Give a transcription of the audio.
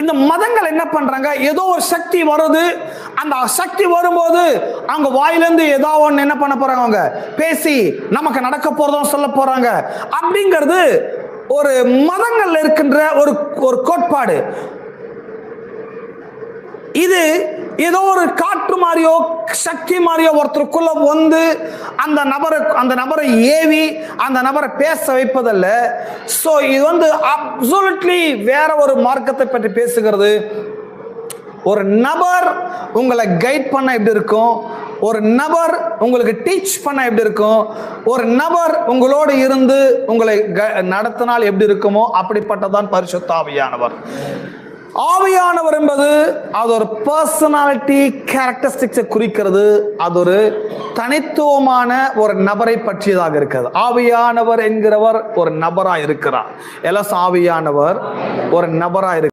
இந்த மதங்கள் என்ன பண்றாங்க? ஏதோ ஒரு சக்தி வருது, அந்த சக்தி வரும்போது அவங்க வாயிலிருந்து ஏதோ ஒன்று என்ன பண்ண போறாங்க, அவங்க பேசி நமக்கு நடக்க போறதும் சொல்ல போறாங்க. அப்படிங்கிறது ஒரு மதங்கள்ல இருக்கின்ற ஒரு கோட்பாடு. இது ஏதோ ஒரு காற்று மாதிரியோ சக்தி மாதிரியோ ஒருத்தருக்குள்ள வந்து அந்த நபரை ஏவி அந்த நபரை பேச வைப்பதல்ல. சோ இது வந்து அப்சல்யூட்லி வேற ஒரு மார்க்கத்தை பற்றி பேசுகிறது. ஒரு நபர் உங்களை கைட் பண்ண எப்படி இருக்கும், ஒரு நபர் உங்களுக்கு டீச் பண்ண எப்படி இருக்கும், ஒரு நபர் உங்களோடு இருந்து உங்களை நடத்தினால் எப்படி இருக்குமோ அப்படிப்பட்டதான் பரிசுத்த ஆவியானவர். ஆவியானவர் என்பது அது ஒரு பர்சனாலிட்டி கேரக்டரிஸ்டிக்ஸை குறிக்கிறது. அது ஒரு தனித்துவமான ஒரு நபரை பற்றியதாக இருக்கிறது. ஆவியானவர் என்கிறவர் ஒரு நபராக இருக்கிறார். எல்லாம் ஆவியானவர் ஒரு நபராக இருக்கிறார்.